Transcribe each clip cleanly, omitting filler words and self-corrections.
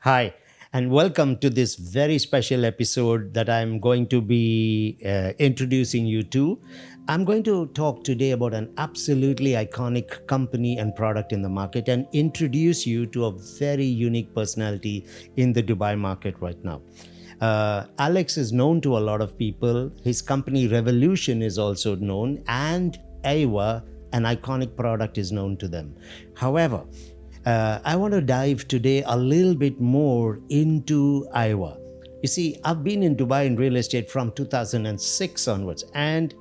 Hi, and welcome to this very special episode that I'm going to be introducing you to. I'm going to talk today about an absolutely iconic company and product in the market and introduce you to a very unique personality in the Dubai market right now. Alex is known to a lot of people. His company R.Evolution is also known, and Eywa, an iconic product, is known to them. However, I want to dive today a little bit more into Eywa. You see, I've been in Dubai in real estate from 2006 onwards, and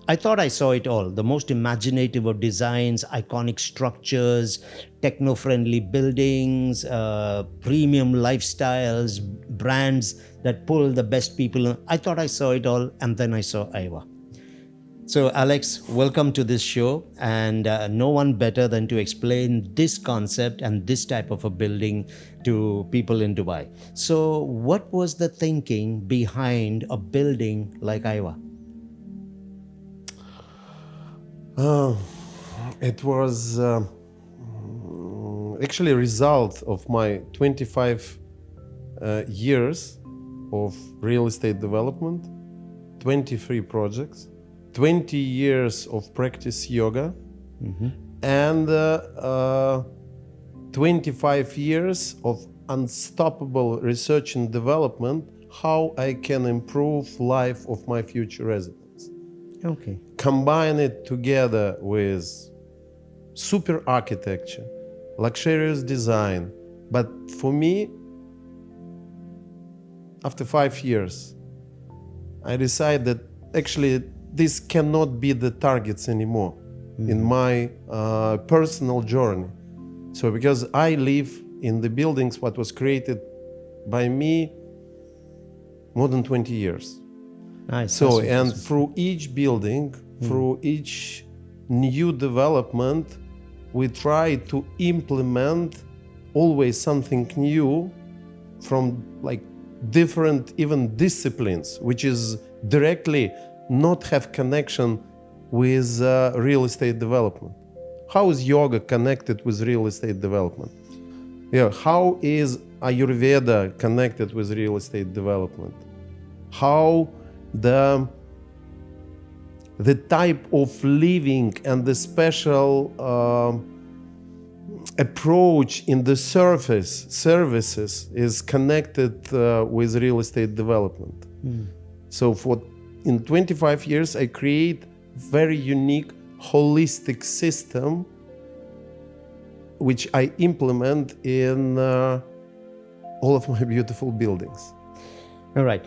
I thought I saw it all, the most imaginative of designs, iconic structures, techno friendly buildings, premium lifestyles, brands that pull the best people. I thought I saw it all, and then I saw Eywa. So, Alex, welcome to this show. And no one better than to explain this concept and this type of a building to people in Dubai. So, what was the thinking behind a building like Eywa? It was actually a result of my 25 years of real estate development, 23 projects, 20 years of practice yoga, and 25 years of unstoppable research and development, how I can improve life of my future residents. Okay. Combine it together with super architecture, luxurious design. But for me, after 5 years, I decided that actually this cannot be the targets anymore in my personal journey. So because I live in the buildings what was created by me more than 20 years. Nice. So, and through each building, through each new development, we try to implement always something new from like different even disciplines, which is directly not have connection with real estate development. How is yoga connected with real estate development? Yeah, how is Ayurveda connected with real estate development? How the type of living and the special approach in the services is connected with real estate development. So in 25 years, I create very unique holistic system which I implement in all of my beautiful buildings. All right.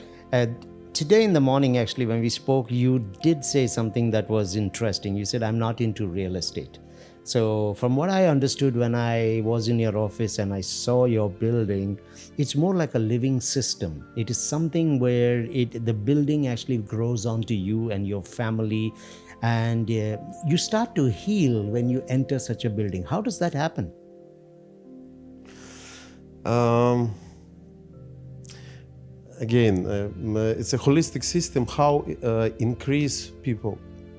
Today in the morning, actually, when we spoke, you did say something that was interesting. You said, I'm not into real estate. So from what I understood when I was in your office and I saw your building, it's more like a living system. It is something where the building actually grows onto you and your family, and you start to heal when you enter such a building. How does that happen? Again, it's a holistic system, how increase people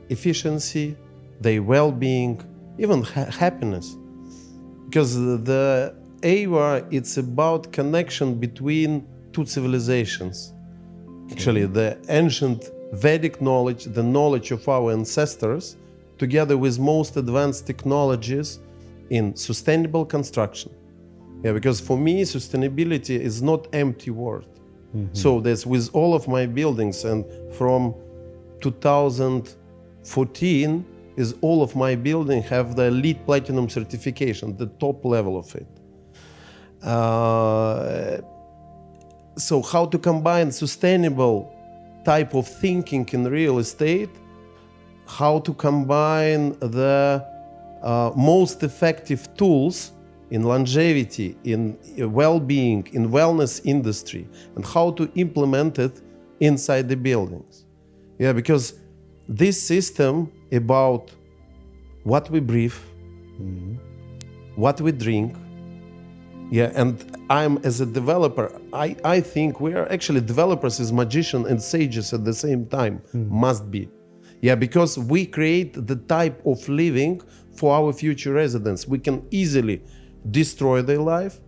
efficiency, their well-being, even happiness. Because the Eywa, it's about connection between two civilizations. Actually, the ancient Vedic knowledge, the knowledge of our ancestors, together with most advanced technologies in sustainable construction. Yeah, because for me, sustainability is not empty word. So that's with all of my buildings, and from 2014 is all of my buildings have the LEED Platinum certification, the top level of it. So how to combine sustainable type of thinking in real estate, how to combine the most effective tools in longevity, in well-being, in wellness industry, and how to implement it inside the buildings. Yeah, because this system about what we breathe, what we drink, yeah, and I'm as a developer, I think we are actually developers as magicians and sages at the same time, must be. Yeah, because we create the type of living for our future residents. We can easily destroy their life,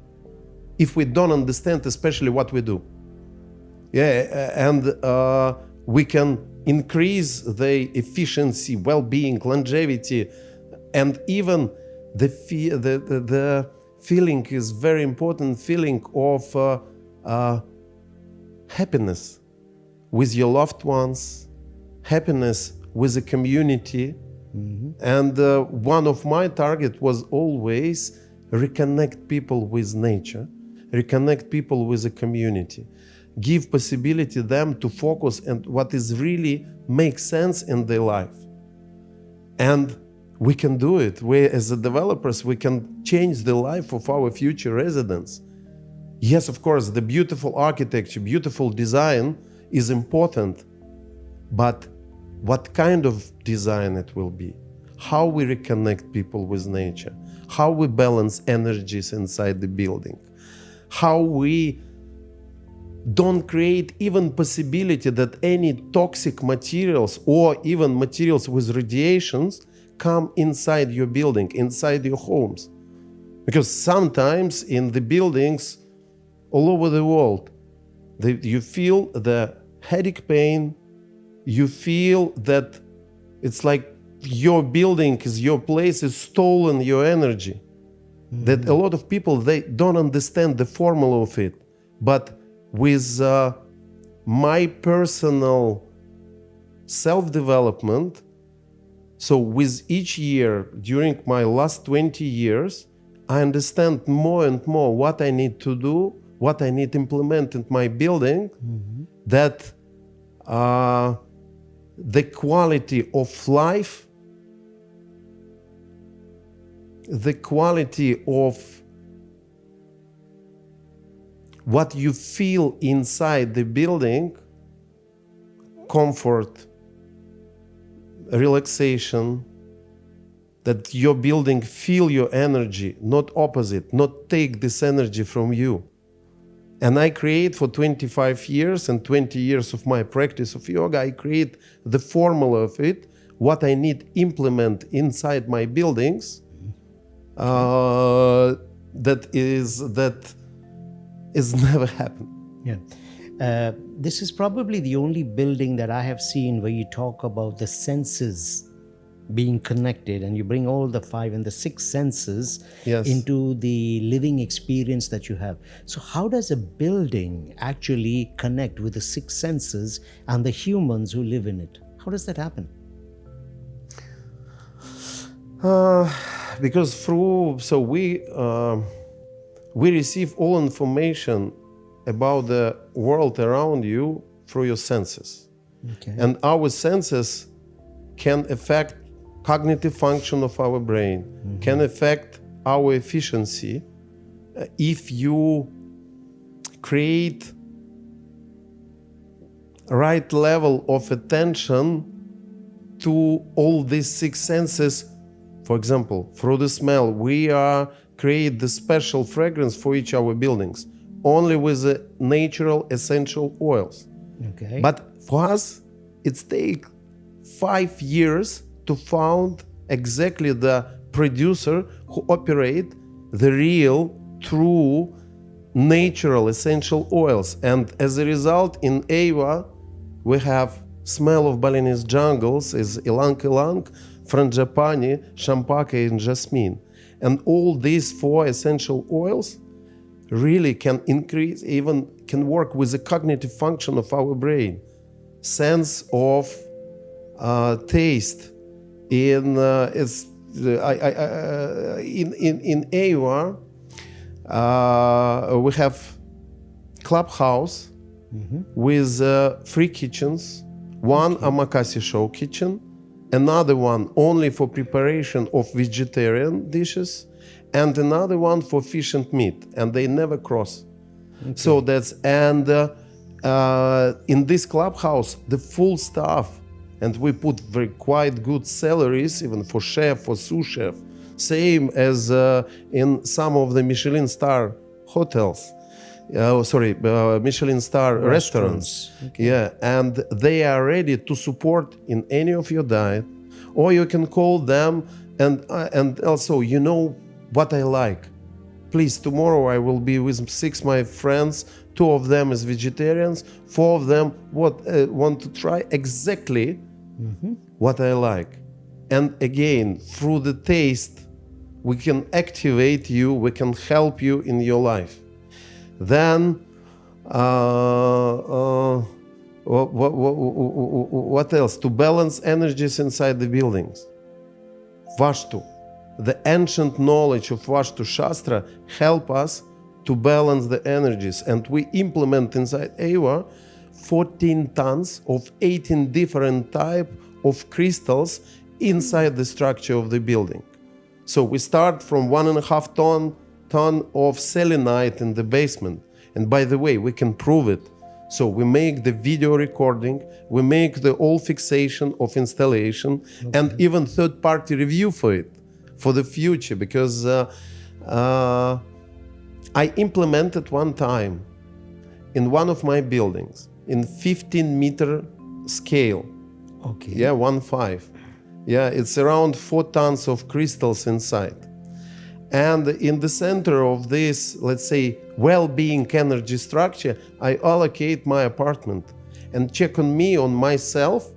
if we don't understand especially what we do. And we can increase the efficiency, well-being, longevity, and even the feeling is very important, feeling of happiness with your loved ones, happiness with the community. And one of my target was always reconnect people with nature, reconnect people with the community, give possibility them to focus on what is really makes sense in their life. And we can do it. We, as the developers, we can change the life of our future residents. Yes, of course, the beautiful architecture, beautiful design is important, but what kind of design it will be, how we reconnect people with nature, how we balance energies inside the building, how we don't create even possibility that any toxic materials or even materials with radiations come inside your building, inside your homes. Because sometimes in the buildings all over the world, you feel the headache pain, you feel that it's like your building is your place is stolen your energy. That a lot of people, they don't understand the formula of it. But with my personal self-development, so with each year during my last 20 years, I understand more and more what I need to do, what I need to implement in my building, that the quality of life, the quality of what you feel inside the building, comfort, relaxation, that your building feel your energy, not opposite, not take this energy from you. And I create for 25 years and 20 years of my practice of yoga, I create the formula of it, what I need implement inside my buildings, that is never happened. Yeah. This is probably the only building that I have seen where you talk about the senses being connected, and you bring all the 5 and the 6 senses into the living experience that you have. So how does a building actually connect with the 6 senses and the humans who live in it? How does that happen? Because we receive all information about the world around you through your senses. Okay. And our senses can affect cognitive function of our brain, can affect our efficiency if you create right level of attention to all these 6 senses. For example, through the smell, we create the special fragrance for each our buildings, only with the natural essential oils. Okay. But for us, it takes 5 years to find exactly the producer who operate the real, true, natural essential oils. And as a result, in Eywa, we have smell of Balinese jungles is ylang-ylang, frangipani, champaca, and jasmine. And all these 4 essential oils really can increase, even can work with the cognitive function of our brain, sense of taste. In Eywa, we have clubhouse with 3 kitchens, one omakase show kitchen, another one only for preparation of vegetarian dishes, and another one for fish and meat, and they never cross. Okay. So that's, and in this clubhouse, the full staff, and we put very quite good salaries, even for chef, for sous chef, same as in some of the Michelin star hotels. Michelin star restaurants. Okay. Yeah, and they are ready to support in any of your diet, or you can call them and also, you know what I like. please, tomorrow I will be with 6 my friends, 2 of them is vegetarians, 4 of them want to try exactly what I like. And again, through the taste, we can activate you, we can help you in your life. Then, what else? To balance energies inside the buildings. Vashtu. The ancient knowledge of Vashtu Shastra help us to balance the energies, and we implement inside Eywa 14 tons of 18 different type of crystals inside the structure of the building. So we start from 1.5 ton of selenite in the basement, and by the way, we can prove it. So we make the video recording, we make the all fixation of installation, and even third-party review for it, for the future, because I implemented one time in one of my buildings in 15-meter scale. Okay. Yeah, 1.5. Yeah, it's around 4 tons of crystals inside. And in the center of this, let's say, well-being energy structure, I allocate my apartment and check on me, on myself,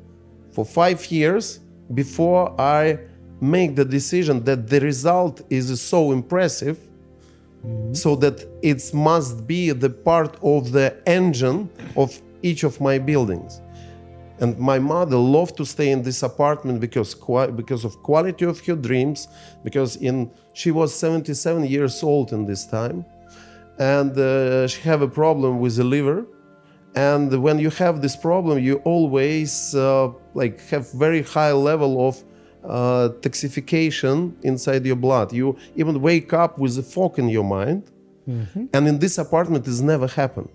for 5 years before I make the decision that the result is so impressive, so that it must be the part of the engine of each of my buildings. And my mother loved to stay in this apartment because of quality of her dreams, because she was 77 years old in this time, and she have a problem with the liver. And when you have this problem, you always have very high level of toxification inside your blood. You even wake up with a fog in your mind, and in this apartment it never happened.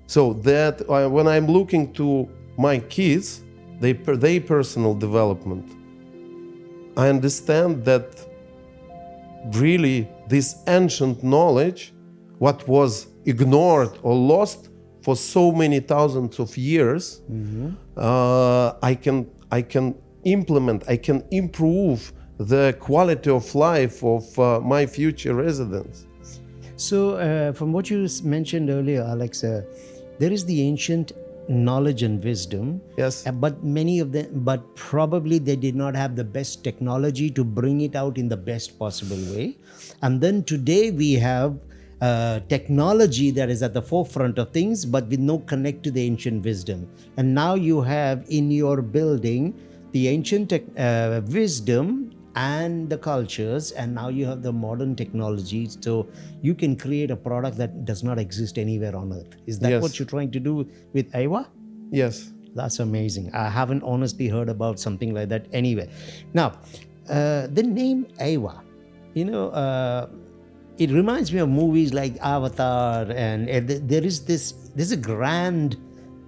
So that when I'm looking to my kids, their personal development, I understand that really this ancient knowledge, what was ignored or lost for so many thousands of years, I can implement, I can improve the quality of life of my future residents. So from what you mentioned earlier, Alex, there is the ancient knowledge and wisdom. Yes. But many of them, but probably they did not have the best technology to bring it out in the best possible way. And then today we have technology that is at the forefront of things, but with no connect to the ancient wisdom. And now you have in your building the ancient wisdom and the cultures, and now you have the modern technology, so you can create a product that does not exist anywhere on earth. Is that Yes. what you're trying to do with Eywa? Yes. That's amazing. I haven't honestly heard about something like that anywhere. Now, the name Eywa, it reminds me of movies like Avatar, and there's a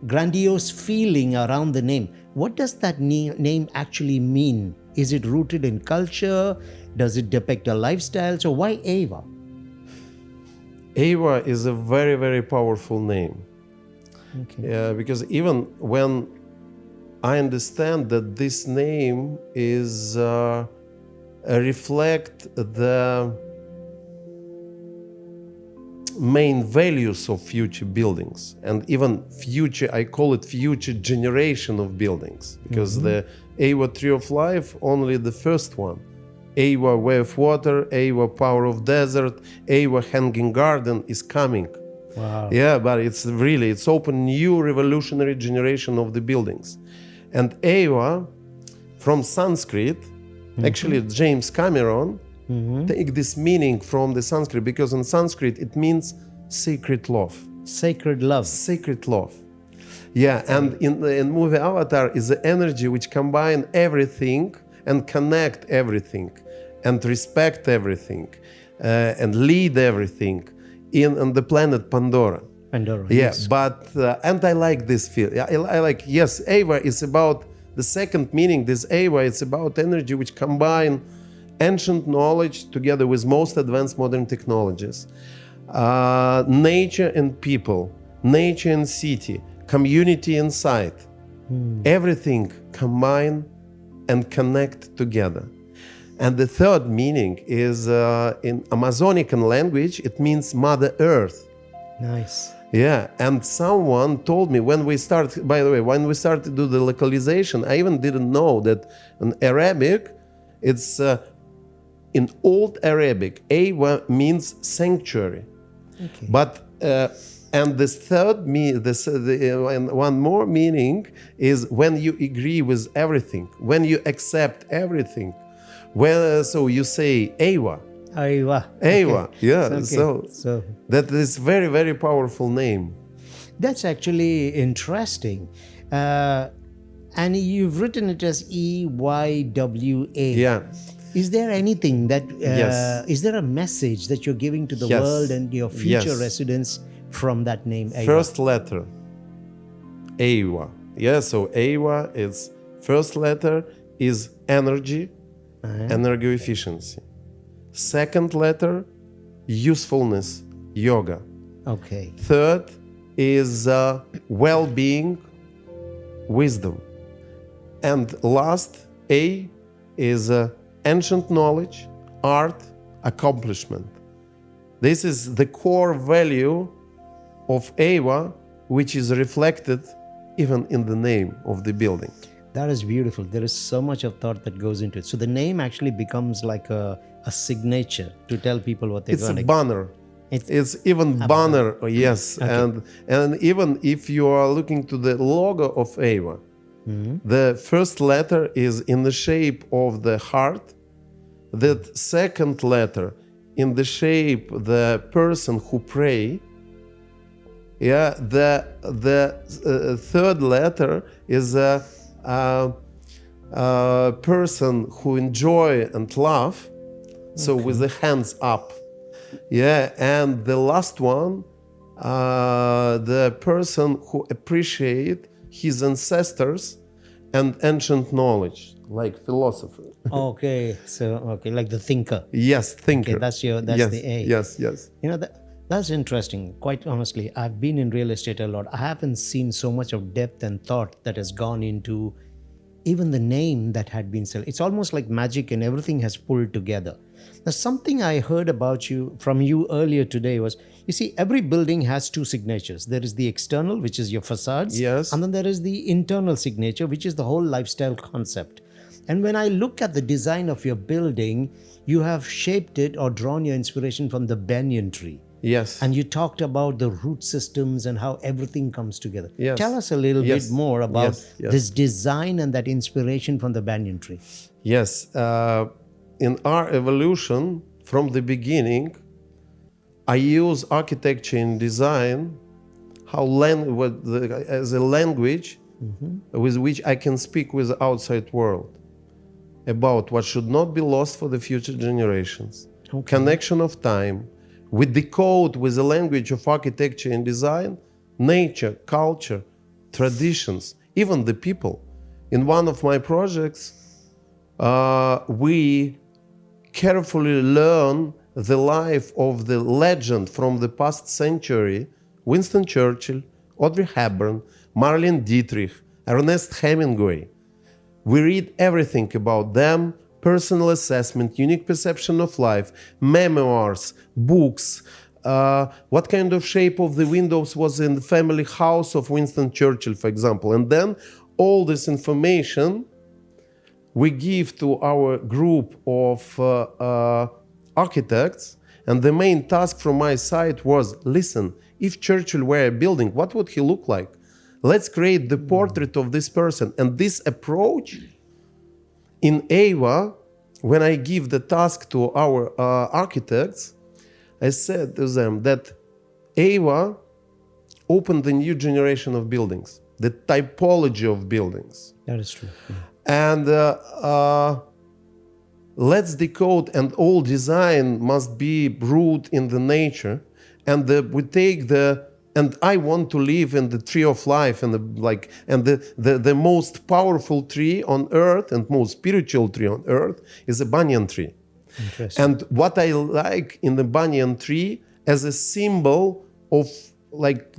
grandiose feeling around the name. What does that name actually mean? Is it rooted in culture? Does it depict a lifestyle? So why Eywa? Eywa is a very, very powerful name. Okay. Yeah, because even when I understand that this name is reflect the main values of future buildings, and even future, I call it future generation of buildings, because the Eywa Tree of Life, only the first one. Eywa Way of Water, Eywa Power of Desert, Eywa Hanging Garden is coming. Wow. Yeah, but it's open new revolutionary generation of the buildings. And Eywa, from Sanskrit, actually James Cameron take this meaning from the Sanskrit, because in Sanskrit it means sacred love. Sacred love. Sacred love. Yeah, and in movie Avatar is the energy which combine everything and connect everything and respect everything and lead everything on the planet Pandora. Pandora. Yeah, Yes. but and I like this feel. I like, yes, Eywa is about the second meaning. This Eywa, it's about energy which combine ancient knowledge together with most advanced modern technologies, nature and people, nature and city, community and site, everything combine and connect together. And the third meaning is in Amazonican language, it means Mother Earth. Nice. Yeah, and someone told me when we started, by the way, when we started to do the localization, I even didn't know that in Arabic, it's in Old Arabic, Eywa means sanctuary. Okay. But and this third and one more meaning is when you agree with everything, when you accept everything. Well, so you say Eywa. Eywa. Eywa, Okay. yeah. Okay. So that is very, very powerful name. That's actually interesting. And you've written it as EYWA. Yeah. Is there anything that, Yes. is there a message that you're giving to the Yes. world and your future Yes. residents from that name, Eywa? First letter, Eywa. Yeah, so Eywa is first letter is energy, energy efficiency. Second letter, usefulness, yoga. Okay. Third is well-being, wisdom. And last, A is ancient knowledge, art, accomplishment. This is the core value of Eywa, which is reflected even in the name of the building. That is beautiful. There is so much of thought that goes into it. So the name actually becomes like a signature to tell people what they're It's going a to banner. It's even banner, yes. Okay. And even if you are looking to the logo of Eywa, the first letter is in the shape of the heart. That second letter in the shape the person who pray. Yeah, the third letter is a person who enjoy and love. So with the hands up. Yeah, and the last one, the person who appreciate his ancestors and ancient knowledge, like philosopher. Okay. So, okay, like the thinker. Yes, thinker. Okay, that's yes, the A. Yes, yes. You know, that's interesting. Quite honestly, I've been in real estate a lot. I haven't seen so much of depth and thought that has gone into even the name that had been selected. It's almost like magic and everything has pulled together. Now, something I heard about you from you earlier today was, you see, every building has two signatures. There is the external, which is your facades. Yes. And then there is the internal signature, which is the whole lifestyle concept. And when I look at the design of your building, you have shaped it or drawn your inspiration from the banyan tree. Yes. And you talked about the root systems and how everything comes together. Yes. Tell us a little Yes. bit more about Yes. this design and that inspiration from the banyan tree. Yes. In R.Evolution, from the beginning, I use architecture and design as a language with which I can speak with the outside world about what should not be lost for the future generations. Okay. Connection of time. We decode with the language of architecture and design, nature, culture, traditions, even the people. In one of my projects, we carefully learn the life of the legend from the past century, Winston Churchill, Audrey Hepburn, Marlene Dietrich, Ernest Hemingway. We read everything about them, personal assessment, unique perception of life, memoirs, books, what kind of shape of the windows was in the family house of Winston Churchill, for example. And then all this information we give to our group of architects, and the main task from my side was, listen, if Churchill were a building, what would he look like? Let's create the portrait of this person. And this approach in Eywa, when I give the task to our architects, I said to them that Eywa opened the new generation of buildings, the typology of buildings. That is true. And let's decode, and all design must be rooted in the nature. And we take and I want to live in the tree of life, and the most powerful tree on earth and most spiritual tree on earth is a banyan tree. Interesting. And what I like in the banyan tree as a symbol of like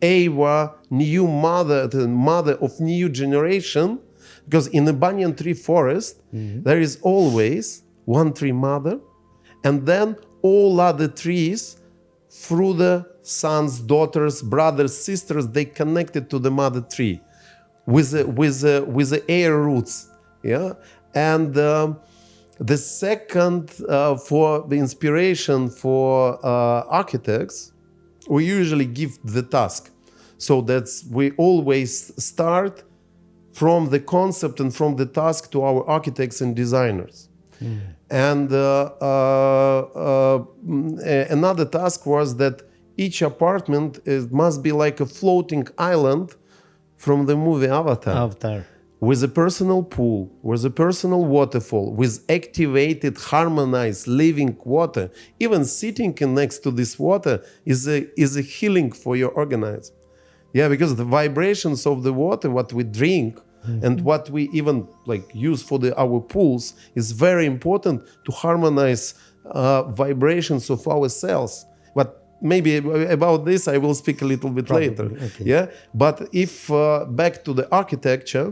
Eywa, new mother, the mother of new generation, because in the banyan tree forest there is always one tree mother, and then all other trees through the sons, daughters, brothers, sisters, they connected to the mother tree with the air roots. Yeah, and the second for the inspiration for architects, we usually give the task. So that's we always start from the concept and from the task to our architects and designers. And another task was that each apartment must be like a floating island from the movie Avatar. With a personal pool, with a personal waterfall, with activated, harmonized, living water. Even sitting next to this water is a healing for your organism. Yeah, because the vibrations of the water, what we drink, and what we even like use for our pools is very important to harmonize vibrations of our cells. But maybe about this I will speak a little bit later. Okay. Yeah, but if back to the architecture,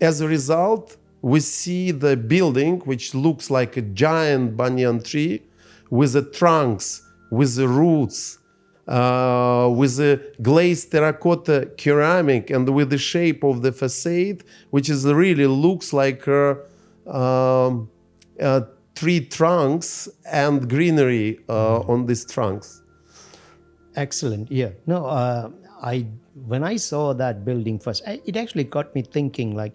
as a result, we see the building which looks like a giant banyan tree with the trunks, with the roots, with the glazed terracotta ceramic, and with the shape of the facade, which is really looks like tree trunks and greenery on these trunks. Excellent. Yeah. No, when I saw that building first, it actually got me thinking, like,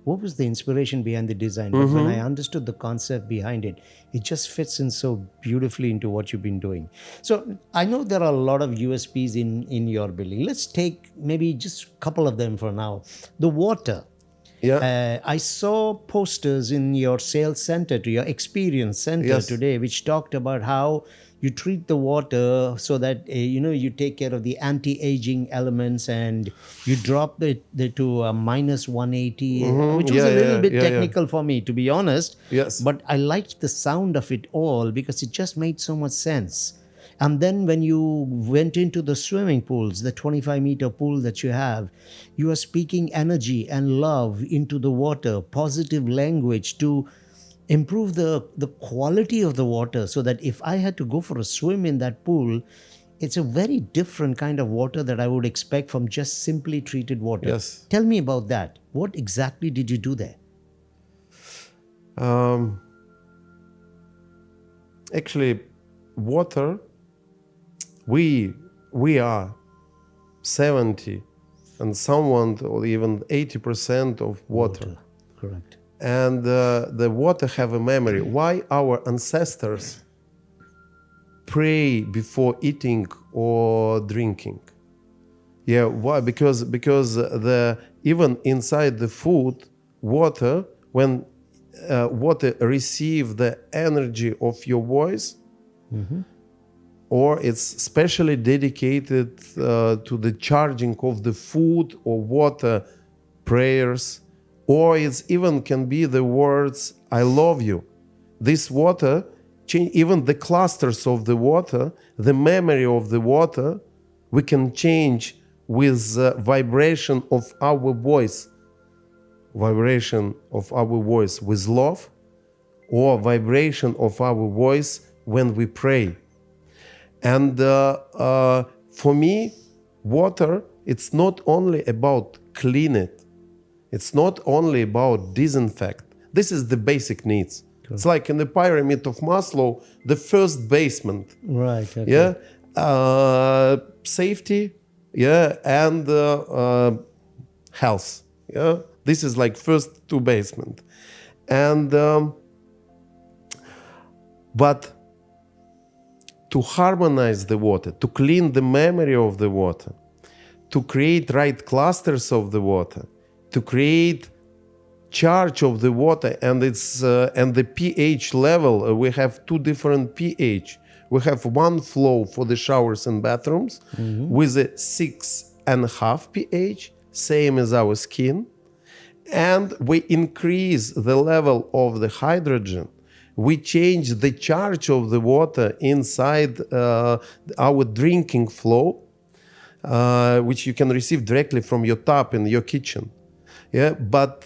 what was the inspiration behind the design? But when I understood the concept behind it, it just fits in so beautifully into what you've been doing. So I know there are a lot of USPs in your building. Let's take maybe just a couple of them for now. The water. Yeah. I saw posters in your sales center, to your experience center today, which talked about how you treat the water so that you take care of the anti-aging elements, and you drop it to a minus 180, which was a little bit technical for me, to be honest. Yes. But I liked the sound of it all because it just made so much sense. And then when you went into the swimming pools, the 25-meter pool that you have, you are speaking energy and love into the water, positive language to improve the quality of the water, so that if I had to go for a swim in that pool, it's a very different kind of water that I would expect from just simply treated water. Yes. Tell me about that. What exactly did you do there? Actually, water, we are 70 and someone or even 80% of water. Correct. And the water have a memory. Why our ancestors pray before eating or drinking? Yeah, why? Because even inside the food, water, when water receive the energy of your voice, or it's specially dedicated to the charging of the food or water prayers, or it's even can be the words, I love you. This water, even the clusters of the water, the memory of the water, we can change with vibration of our voice. Vibration of our voice with love, or vibration of our voice when we pray. And for me, water, it's not only about clean it. It's not only about disinfect. This is the basic needs. Cool. It's like in the pyramid of Maslow, the first basement. Right. Okay. Yeah. Safety. Yeah. And health. Yeah. This is like first two basement. And but to harmonize the water, to clean the memory of the water, to create right clusters of the water, to create charge of the water, and it's and the pH level, we have two different pH. We have one flow for the showers and bathrooms with a 6.5 pH, same as our skin, and we increase the level of the hydrogen. We change the charge of the water inside our drinking flow, which you can receive directly from your tap in your kitchen. Yeah, but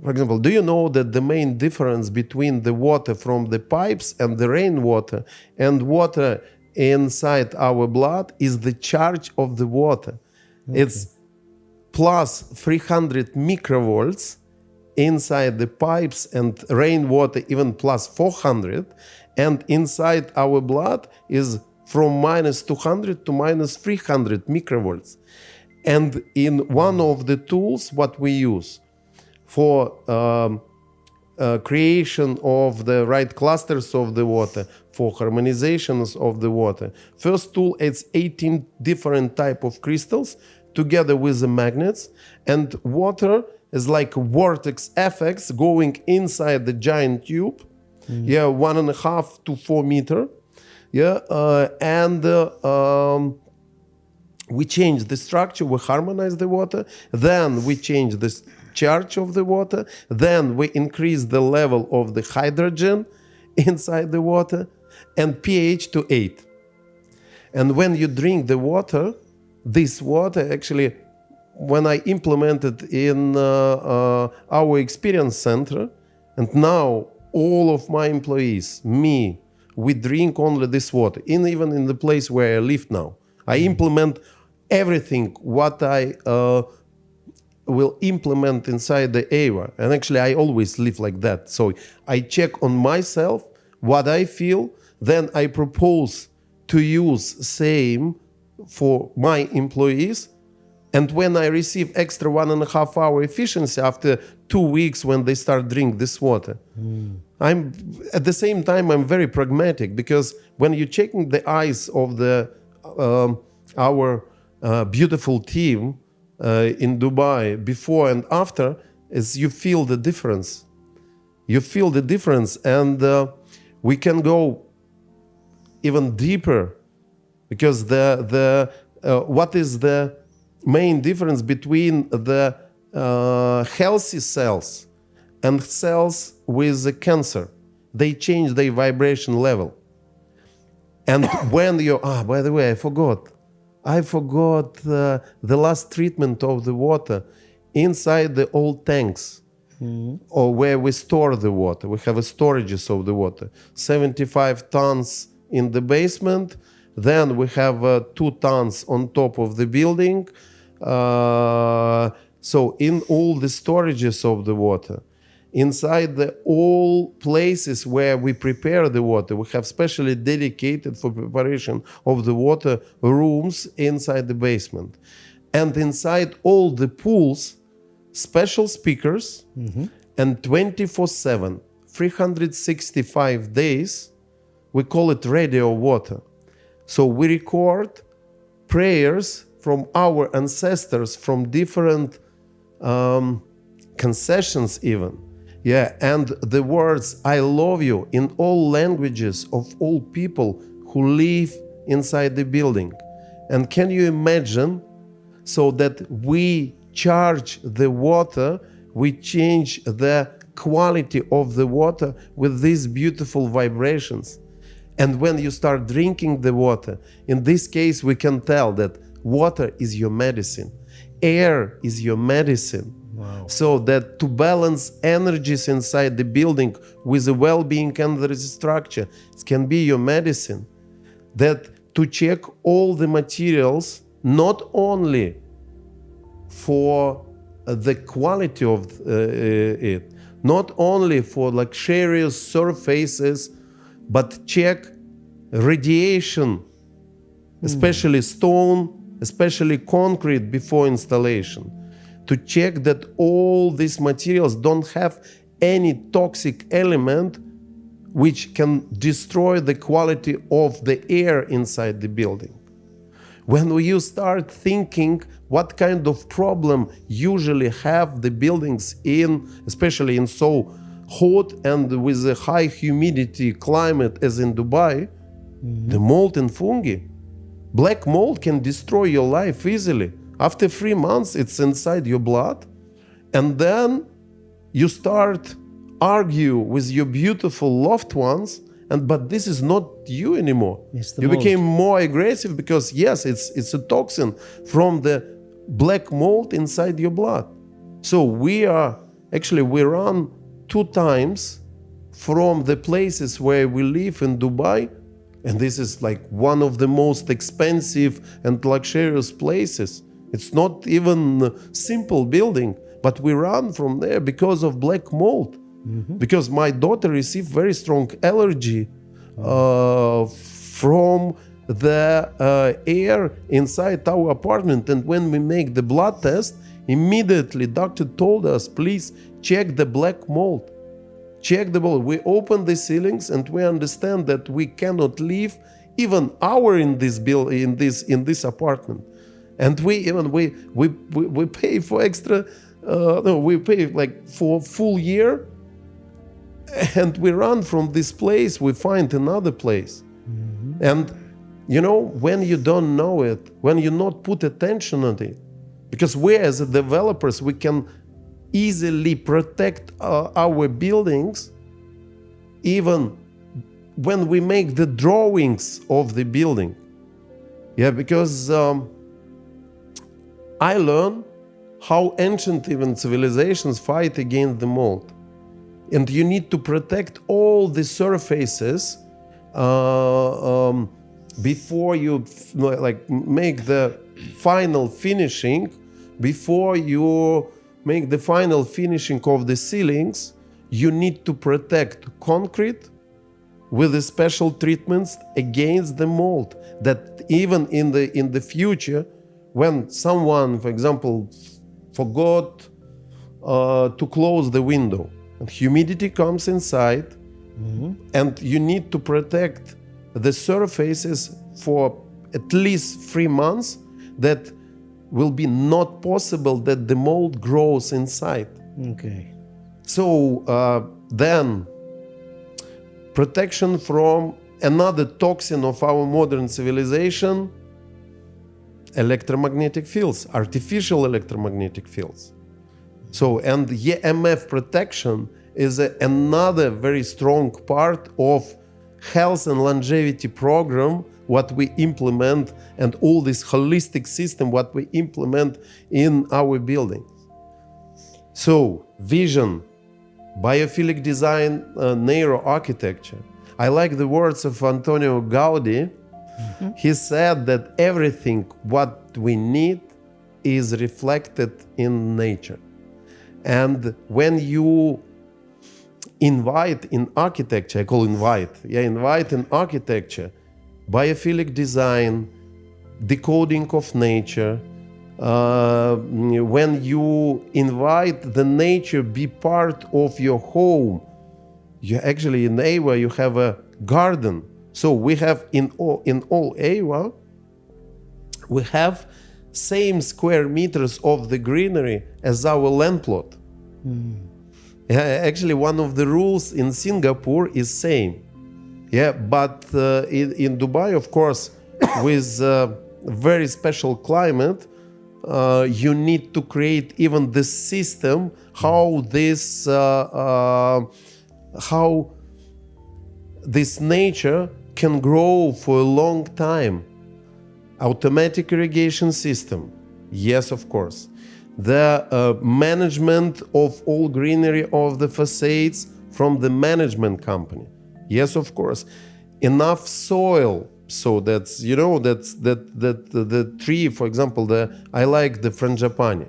For example, do you know that the main difference between the water from the pipes and the rainwater and water inside our blood is the charge of the water? Okay. It's plus 300 microvolts inside the pipes, and rainwater even plus 400, and inside our blood is from minus 200 to minus 300 microvolts. And in one of the tools what we use for creation of the right clusters of the water, for harmonizations of the water, first tool, it's 18 different type of crystals together with the magnets, and water is like vortex effects going inside the giant tube, 1.5 to 4 meter, we change the structure, we harmonize the water, then we change the charge of the water, then we increase the level of the hydrogen inside the water, and pH to 8. And when you drink the water, this water actually, when I implemented in our experience center, and now all of my employees, me, we drink only this water, even in the place where I live now. I implement everything what I will implement inside the Eywa. And actually, I always live like that. So I check on myself what I feel, then I propose to use same for my employees. And when I receive extra 1.5 hour efficiency after 2 weeks when they start drink this water, I'm at the same time I'm very pragmatic, because when you're checking the eyes of the our beautiful team in Dubai before and after, is you feel the difference. You feel the difference, and we can go even deeper, because what is the main difference between the healthy cells and cells with the cancer? They change their vibration level. And when you, by the way, I forgot the last treatment of the water inside the old tanks, or where we store the water. We have a storages of the water, 75 tons in the basement. Then we have 2 tons on top of the building. So in all the storages of the water, inside all places where we prepare the water, we have specially dedicated for preparation of the water rooms inside the basement. And inside all the pools, special speakers, and 24/7, 365 days, we call it radio water. So we record prayers from our ancestors from different concessions even. And the words "I love you" in all languages of all people who live inside the building. And can you imagine, so that we charge the water, we change the quality of the water with these beautiful vibrations. And when you start drinking the water, in this case, we can tell that water is your medicine, air is your medicine. Wow. So that to balance energies inside the building with a well-being energy structure, it can be your medicine. That to check all the materials, not only for the quality of it, not only for luxurious surfaces, but check radiation, especially stone, especially concrete before installation, to check that all these materials don't have any toxic element which can destroy the quality of the air inside the building. When you start thinking what kind of problem usually have the buildings in, especially in so hot and with a high humidity climate as in Dubai, the mold and fungi. Black mold can destroy your life easily. After 3 months, it's inside your blood. And then you start argue with your beautiful loved ones, but this is not you anymore. You became more aggressive because, yes, it's a toxin from the black mold inside your blood. So we are Actually, we run 2 times from the places where we live in Dubai, and this is like one of the most expensive and luxurious places. It's not even a simple building, but we run from there because of black mold. Because my daughter received very strong allergy from the air inside our apartment. And when we make the blood test, immediately doctor told us, please check the black mold. Check the mold. We open the ceilings and we understand that we cannot live even hour in this apartment. And we pay for extra. We pay like for full year. And we run from this place, we find another place. And when you don't know it, when you not put attention on it, because we as developers, we can easily protect our buildings, even when we make the drawings of the building. Because I learned how ancient even civilizations fight against the mold. And you need to protect all the surfaces before you make the final finishing. Before you make the final finishing of the ceilings, you need to protect concrete with the special treatments against the mold. That even in the future, when someone, for example, forgot to close the window, and humidity comes inside, and you need to protect the surfaces for at least 3 months, that will be not possible that the mold grows inside. Okay. So then protection from another toxin of our modern civilization, electromagnetic fields, artificial electromagnetic fields. So, and EMF protection is another very strong part of health and longevity program, what we implement, and all this holistic system, what we implement in our buildings. So, vision, biophilic design, neuroarchitecture. I like the words of Antonio Gaudi. He said that everything what we need is reflected in nature. And when you invite in architecture, I call invite in architecture, biophilic design, decoding of nature, when you invite the nature be part of your home, you actually in Eywa you have a garden. So we have in all Eywa, we have same square meters of the greenery as our land plot. Actually, one of the rules in Singapore is same. But in Dubai, of course, with very special climate, you need to create even the system how this nature can grow for a long time. Automatic irrigation system, yes, of course. The management of all greenery of the facades from the management company, yes, of course. Enough soil, so that's the tree. For example, I like the frangipani.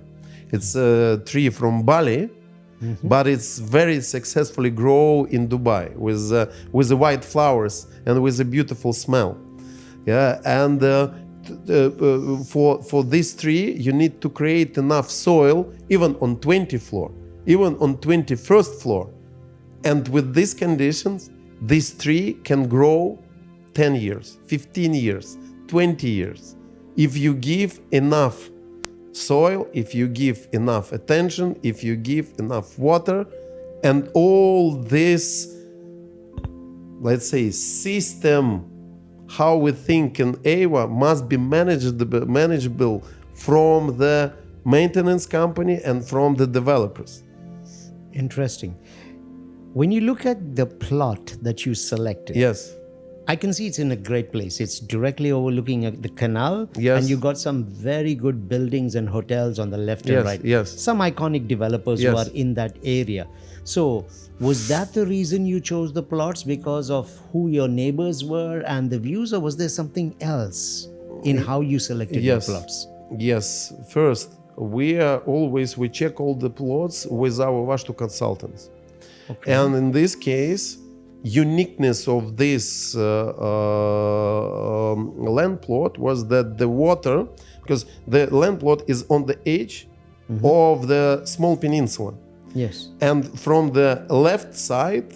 It's a tree from Bali, but it's very successfully grow in Dubai with the white flowers and with a beautiful smell. And for this tree, you need to create enough soil even on 20th floor, even on 21st floor. And with these conditions, this tree can grow 10 years, 15 years, 20 years. If you give enough soil, if you give enough attention, if you give enough water, and all this, let's say, system, how we think in Eywa must be manageable from the maintenance company and from the developers. Interesting. When you look at the plot that you selected, Yes, I can see it's in a great place. It's directly overlooking the canal. Yes. And you got some very good buildings and hotels on the left and Yes, right. yes. Some iconic developers who Yes. are in that area. So, was that the reason you chose the plots, because of who your neighbors were and the views, or was there something else in how you selected your Yes. plots? Yes. First, we check all the plots with our Vastu consultants. Okay. And in this case, uniqueness of this land plot was that the water, because the land plot is on the edge of the small peninsula. Yes. And from the left side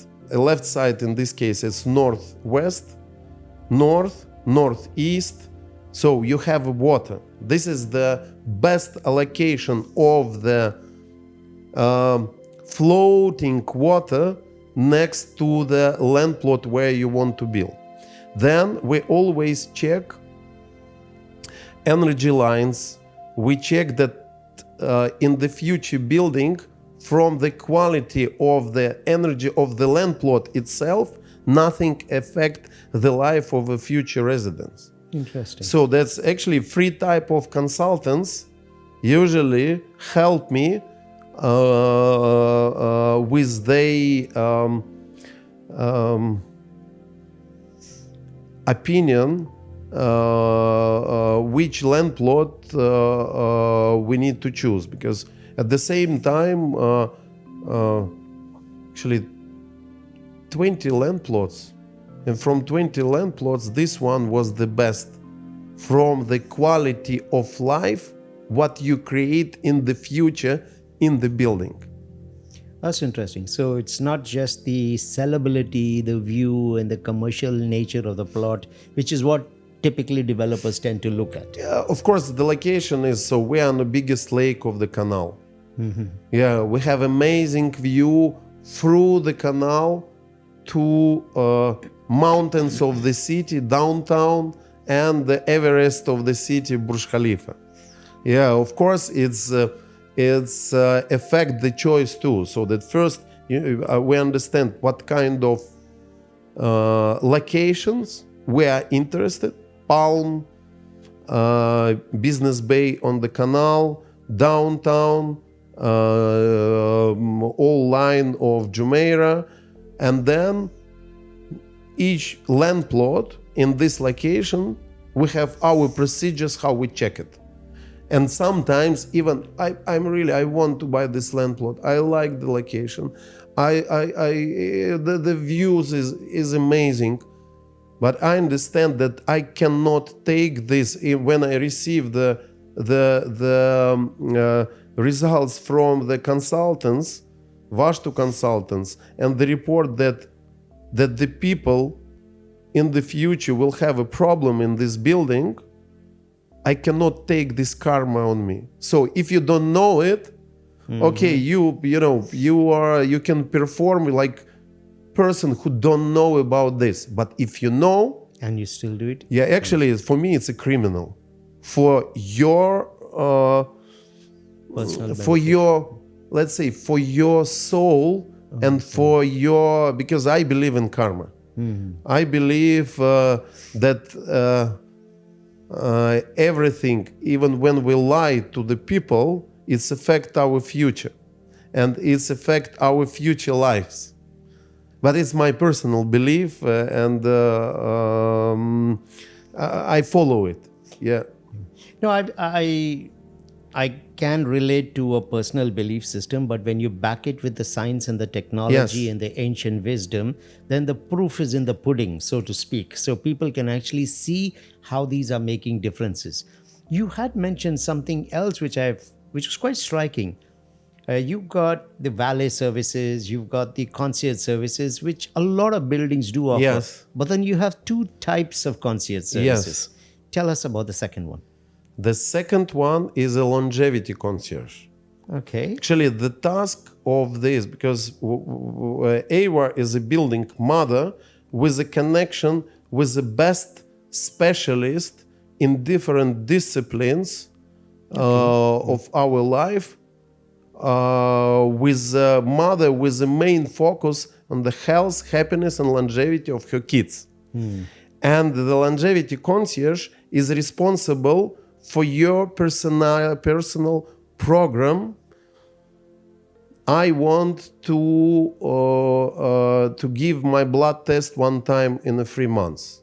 in this case is northwest, north, northeast. So you have water. This is the best allocation of the floating water next to the land plot where you want to build. Then we always check energy lines. We check that in the future building, from the quality of the energy of the land plot itself, nothing affect the life of a future residents. Interesting. So that's actually three type of consultants usually help me with their opinion which land plot we need to choose, because at the same time actually 20 land plots, and from 20 land plots this one was the best from the quality of life what you create in the future in the building. That's interesting. So it's not just the sellability, the view, and the commercial nature of the plot, which is what typically developers tend to look at. Of course, the location is, so we are on the biggest lake of the canal. Yeah, we have amazing view through the canal to mountains of the city, downtown, and the Everest of the city, Burj Khalifa. Yeah, of course, it's affect the choice too. So that first we understand what kind of locations we are interested. Palm, Business Bay on the canal, downtown, all line of Jumeirah, and then each land plot in this location, we have our procedures how we check it. And sometimes even I want to buy this land plot. I like the location. The views is amazing, but I understand that I cannot take this when I receive the results from the consultants, Vastu consultants, and the report that the people in the future will have a problem in this building. I cannot take this karma on me. So if you don't know it, okay, you can perform like person who don't know about this. But if you know, And you still do it? yeah, actually, for me, it's a criminal. For your Personal for benefit. your, let's say, for your soul and for your, because I believe in karma. I believe that everything, even when we lie to the people, it's affect our future, and it's affect our future lives. But it's my personal belief, and I follow it. Yeah. No, I can relate to a personal belief system, but when you back it with the science and the technology Yes. and the ancient wisdom, then the proof is in the pudding, so to speak. So people can actually see how these are making differences. You had mentioned something else which was quite striking. You've got the valet services, you've got the concierge services, which a lot of buildings do offer. Yes. But then you have two types of concierge services. Tell us about the second one. The second one is a longevity concierge. Okay. Actually, the task of this, because Eywa is a building mother with a connection with the best specialist in different disciplines of our life, with a mother with the main focus on the health, happiness, and longevity of her kids. And the longevity concierge is responsible for your personal program. I want to give my blood test one time in the 3 months.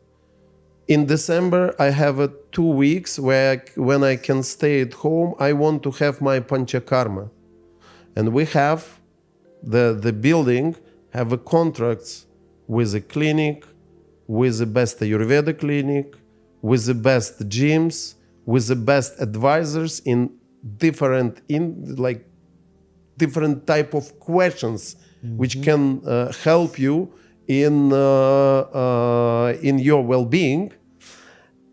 In December, I have 2 weeks when I can stay at home. I want to have my panchakarma. And we have the building have a contracts with a clinic, with the best Ayurveda clinic, with the best gyms, with the best advisors in different type of questions, which can help you in your well-being.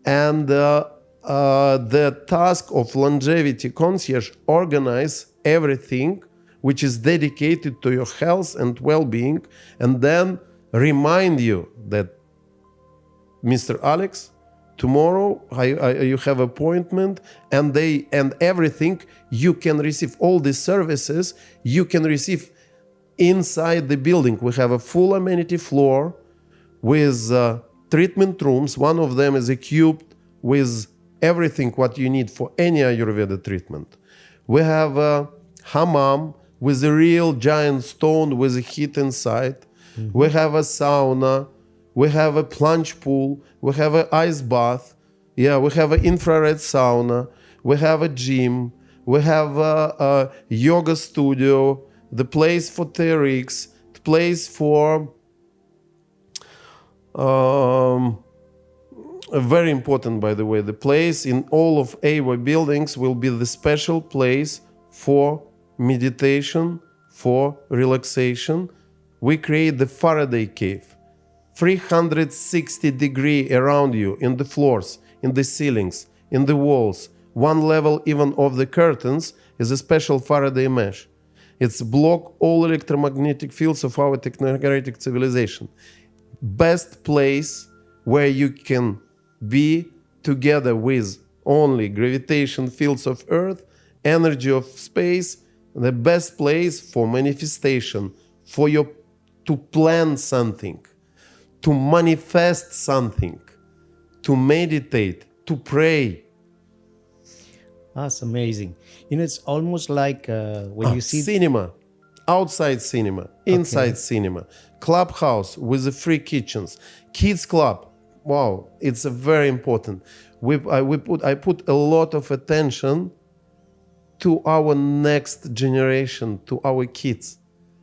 And the task of longevity concierge organize everything which is dedicated to your health and well-being, and then remind you that, Mr. Alex, tomorrow you have appointment, and everything you can receive, all these services you can receive inside the building. We have a full amenity floor with treatment rooms. One of them is equipped with everything what you need for any Ayurveda treatment. We have a hammam with a real giant stone with a heat inside. We have a sauna. We have a plunge pool. We have an ice bath. Yeah, we have an infrared sauna. We have a gym. We have a yoga studio, the place for TRX, the place for very important, by the way, the place in all of Eywa buildings will be the special place for meditation, for relaxation. We create the Faraday cave. 360 degree around you, in the floors, in the ceilings, in the walls. One level even of the curtains is a special Faraday mesh. It's block all electromagnetic fields of our technocratic civilization. Best place where you can be together with only gravitation fields of Earth, energy of space, the best place for manifestation, for you to plan something, to manifest something, to meditate, to pray. That's amazing. It's almost like when you see cinema, outside cinema, inside cinema, clubhouse with the free kitchens, kids club. Wow, it's a very important. I put a lot of attention to our next generation, to our kids.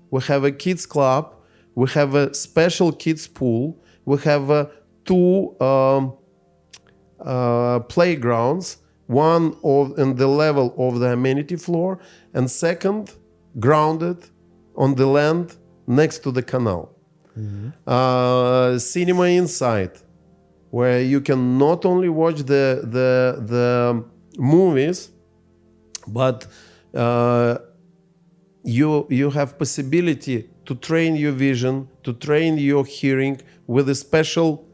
We have a kids club. We have a special kids pool. We have 2 playgrounds, one in the level of the amenity floor, and second grounded on the land next to the canal. Cinema inside, where you can not only watch the movies, but you have possibility to train your vision, to train your hearing with a special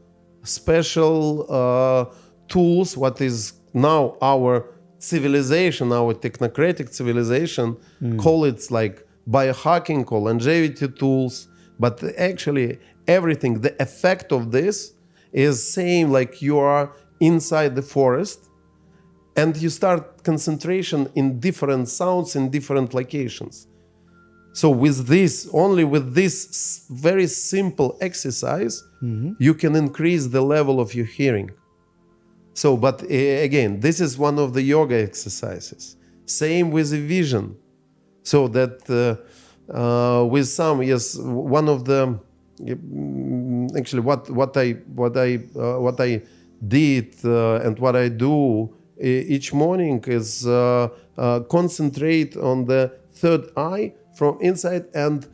tools. What is now our civilization, our technocratic civilization, call it like biohacking or longevity tools. But actually, everything, the effect of this is same like you are inside the forest, and you start concentration in different sounds in different locations. So with this very simple exercise, you can increase the level of your hearing. So, but again, this is one of the yoga exercises. Same with the vision. So that with some, yes, one of the actually what I did and what I do each morning is concentrate on the third eye from inside and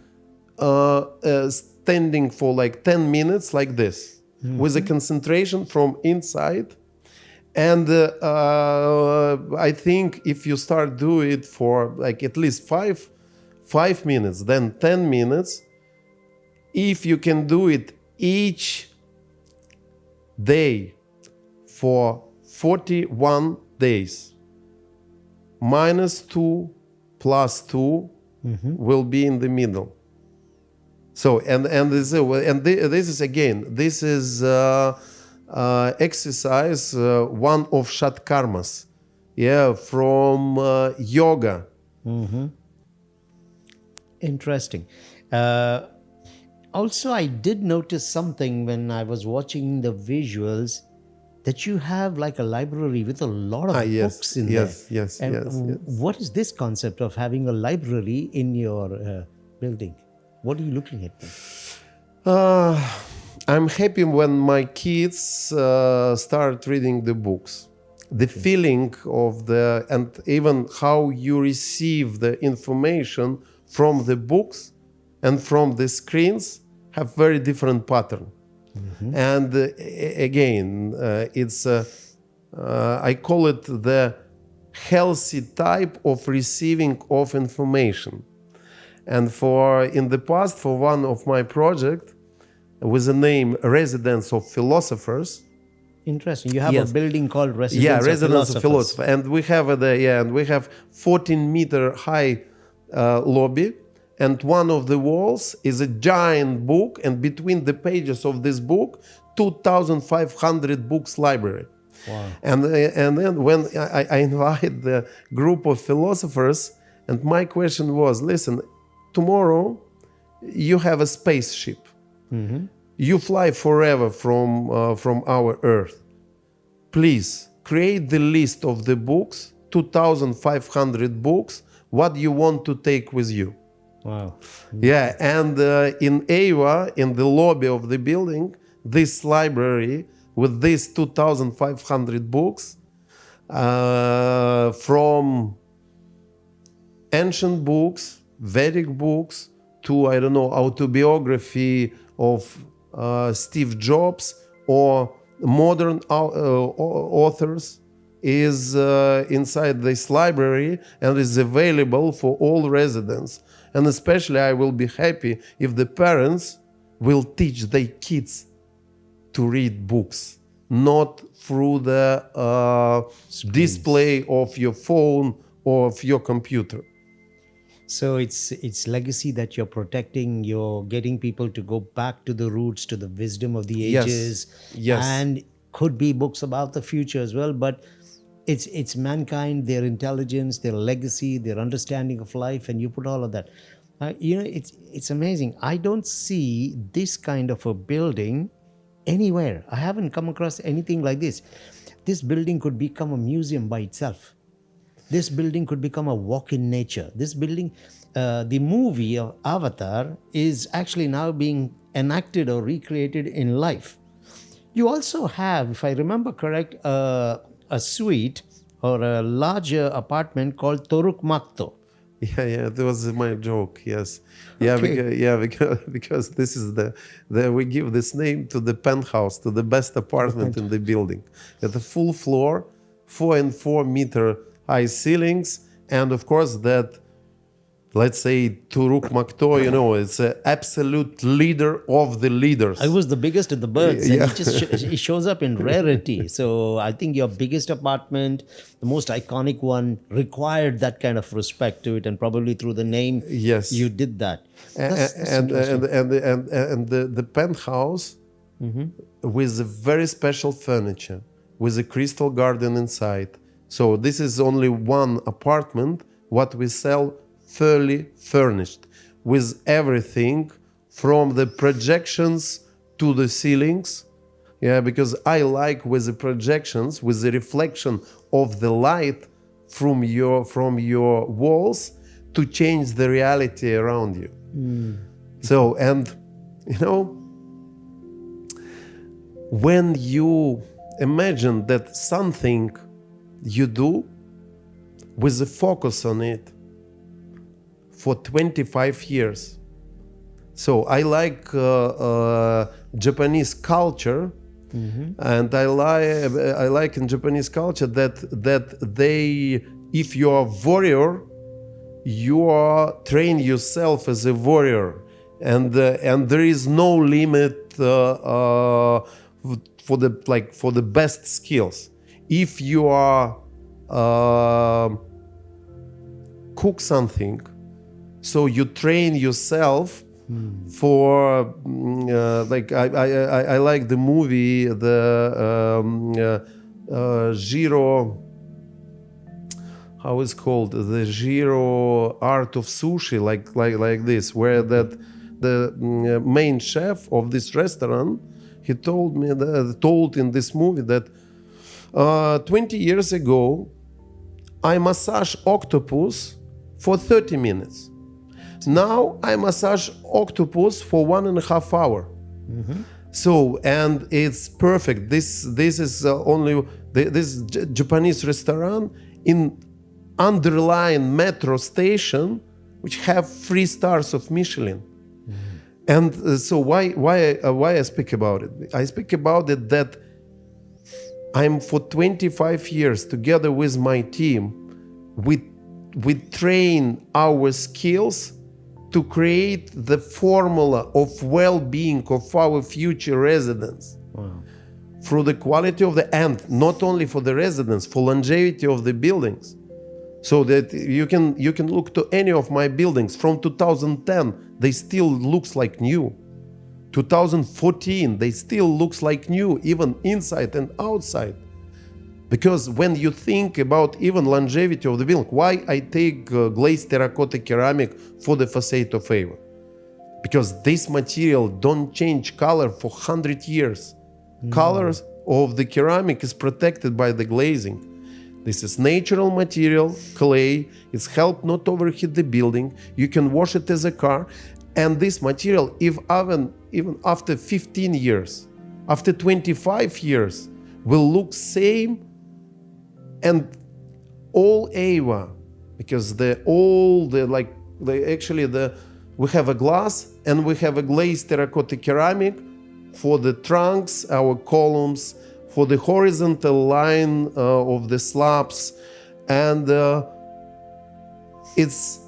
standing for like 10 minutes like this, with a concentration from inside. And I think if you start do it for like at least 5 minutes, then 10 minutes, if you can do it each day for 41 days, -2 + 2 will be in the middle. So this is again, this is exercise, one of shatkarmas, from yoga. Interesting. Also, I did notice something when I was watching the visuals that you have like a library with a lot of Yes, books in yes, there. yes, And yes, yes. what is this concept of having a library in your building? What are you looking at? I'm happy when my kids start reading the books. The feeling of and even how you receive the information from the books and from the screens have very different pattern. And again, it's I call it the healthy type of receiving of information. And in the past, for one of my project with the name Residence of Philosophers. Interesting. You have Yes. a building called Yeah, Residence Residence of of Philosophers. Philosophers, and we have and we have 14-meter high lobby, and one of the walls is a giant book, and between the pages of this book, 2,500 books library. Wow. And then when I invite the group of philosophers, and my question was, listen, tomorrow you have a spaceship. You fly forever from our Earth. Please create the list of the books, 2,500 books, what you want to take with you. Wow. Yeah, and in Eywa, in the lobby of the building, this library with these 2,500 books from ancient books, Vedic books, to, I don't know, autobiography of Steve Jobs or modern authors is inside this library and is available for all residents. And especially I will be happy if the parents will teach their kids to read books, not through the display of your phone or of your computer. So it's legacy that you're protecting. You're getting people to go back to the roots, to the wisdom of the Yes. ages. Yes. And could be books about the future as well. But it's mankind, their intelligence, their legacy, their understanding of life, and you put all of that. It's amazing. I don't see this kind of a building anywhere. I haven't come across anything like this. This building could become a museum by itself. This building could become a walk in nature. This building, the movie of Avatar is actually now being enacted or recreated in life. You also have, if I remember correct, a suite or a larger apartment called Toruk Makto. Yeah, that was my joke. Yes, yeah, Okay. because this is the we give this name to the penthouse, to the best apartment in the building. At the full floor, 4 and 4 meter high ceilings, and of course that, let's say, Turuk Makto, it's an absolute leader of the leaders. I was the biggest of the birds, and Yeah. it shows up in rarity. So I think your biggest apartment, the most iconic one, required that kind of respect to it, and probably through the name, Yes. you did that. That's and the penthouse with a very special furniture, with a crystal garden inside. So this is only one apartment what we sell fully furnished with everything from the projections to the ceilings. Yeah, because I like with the projections, with the reflection of the light from your walls to change the reality around you. So, and when you imagine that something you do with a focus on it for 25 years. So I like Japanese culture, and I like in Japanese culture that they, if you are a warrior, you are train yourself as a warrior, and there is no limit for the best skills. If you are cook something, so you train yourself For like I like the movie Zero. How is called the Zero Art of Sushi, like this, where that the main chef of this restaurant, he told in this movie that 20 years ago I massage octopus for 30 minutes. Now I massage octopus for 1.5 hours. So, and it's perfect. This is this Japanese restaurant in underlying metro station, which have 3 stars of Michelin. And so why I speak about it? I speak about it that I'm for 25 years together with my team. We train our skills to create the formula of well-being of our future residents. Wow. Through the quality of the end, not only for the residents, for longevity of the buildings. So that you can look to any of my buildings from 2010, they still looks like new. 2014, they still looks like new, even inside and outside. Because when you think about even longevity of the building, why I take glazed terracotta ceramic for the facade of Eywa? Because this material don't change color for 100 years. Colors of the ceramic is protected by the glazing. This is natural material, clay. It's helped not overheat the building. You can wash it as a car. And this material, even after 15 years, after 25 years, will look same. And all Eywa, because we have a glass and we have a glazed terracotta ceramic for the trunks, our columns, for the horizontal line of the slabs, and it's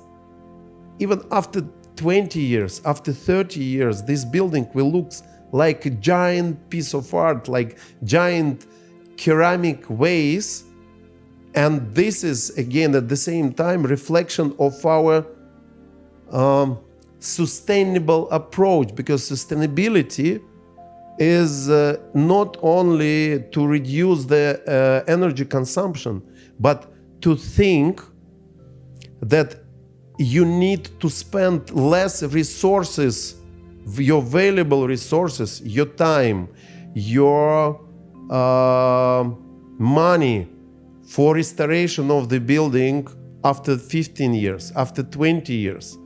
even after 20 years, after 30 years, this building will look like a giant piece of art, like giant ceramic vase. And this is, again, at the same time, reflection of our sustainable approach, because sustainability is not only to reduce the energy consumption, but to think that you need to spend less resources, your valuable resources, your time, your money, for restoration of the building after 15 years, after 20 years.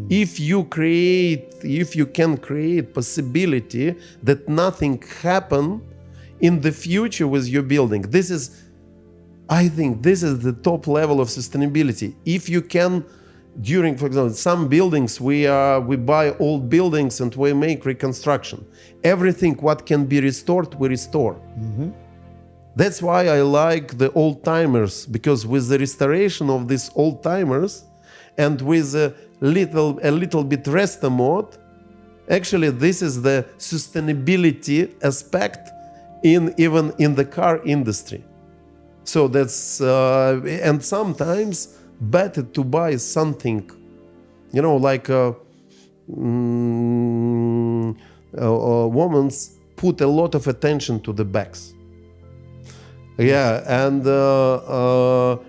If you can create possibility that nothing happen in the future with your building, I think this is the top level of sustainability. If you can, during, for example, some buildings, we buy old buildings and we make reconstruction. Everything what can be restored, we restore. That's why I like the old timers, because with the restoration of these old timers and with a little bit restore mode, actually this is the sustainability aspect even in the car industry. So that's and sometimes better to buy something, like women put a lot of attention to the backs. Yeah, and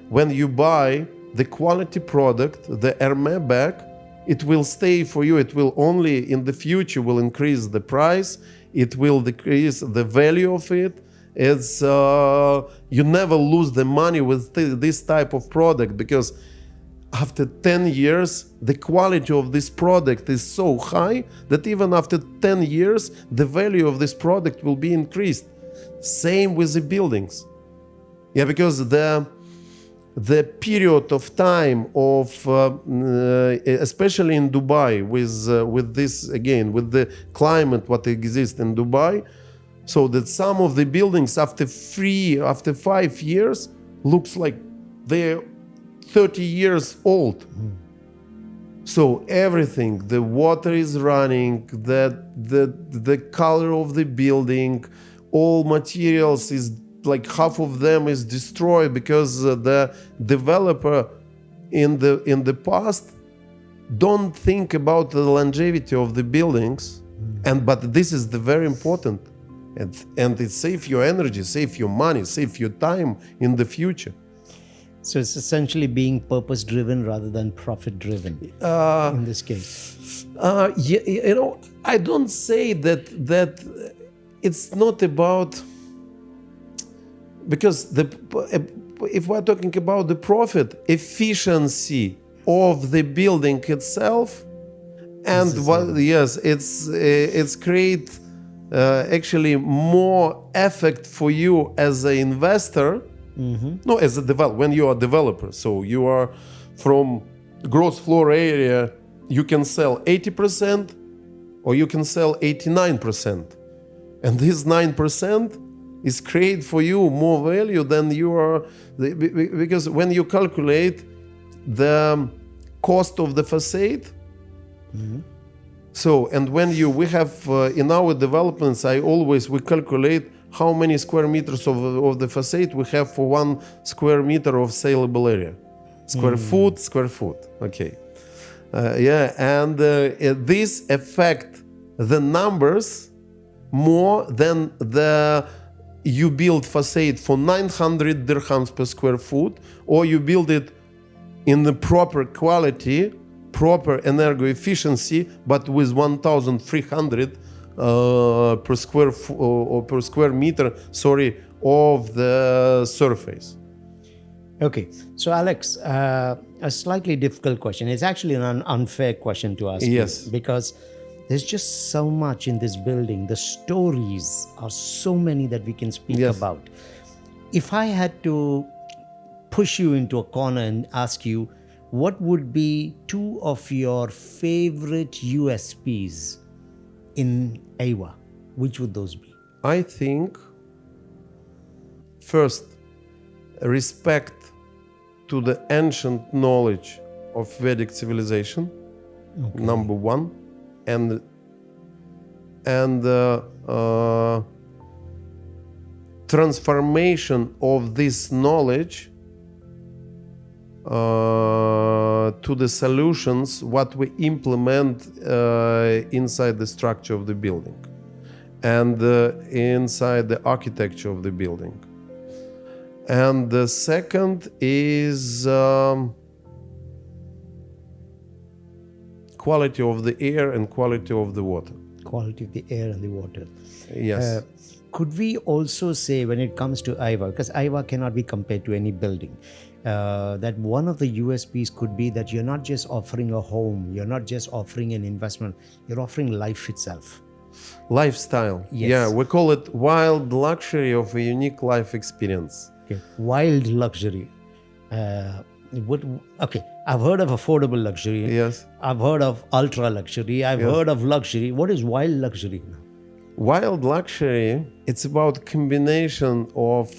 when you buy the quality product, the Hermès bag, it will stay for you. It will only in the future will increase the price. It will decrease the value of it. It's you never lose the money with this type of product, because after 10 years, the quality of this product is so high that even after 10 years, the value of this product will be increased. Same with the buildings. Yeah, because the period of time of, especially in Dubai, with this, again, with the climate what exists in Dubai, so that some of the buildings after 5 years looks like they're 30 years old. So everything, the water is running, the color of the building, all materials is like half of them is destroyed because the developer in the past don't think about the longevity of the buildings, but this is the very important, and it save your energy, save your money, save your time in the future. So it's essentially being purpose driven rather than profit driven in this case. I don't say that it's not about, because if we're talking about the profit, efficiency of the building itself, and it's create actually more effect for you as an investor. No, as a when you are a developer. So you are from gross floor area, you can sell 80% or you can sell 89%. And this 9% is create for you more value than you are, because when you calculate the cost of the facade, so, and when we have in our developments, we calculate how many square meters of the facade we have for 1 square meter of saleable area. Square foot, okay. And this affect the numbers more than you build facade for 900 dirhams per square foot, or you build it in the proper quality, proper energo efficiency, but with 1,300 per square meter, of the surface. Okay, so Alex, a slightly difficult question. It's actually an unfair question to ask you, because there's just so much in this building. The stories are so many that we can speak about. If I had to push you into a corner and ask you, what would be 2 of your favorite USPs in Eywa? Which would those be? I think, first, respect to the ancient knowledge of Vedic civilization, number 1, and transformation of this knowledge to the solutions what we implement inside the structure of the building and inside the architecture of the building. And the second is quality of the air and quality of the water. Quality of the air and the water. Yes. Could we also say, when it comes to Eywa, because Eywa cannot be compared to any building, that one of the USPs could be that you're not just offering a home, you're not just offering an investment, you're offering life itself. Lifestyle. Yes. Yeah, we call it wild luxury of a unique life experience. Okay. Wild luxury. Okay, I've heard of affordable luxury. Yes. I've heard of ultra luxury. I've heard of luxury. What is wild luxury? Wild luxury, it's about combination of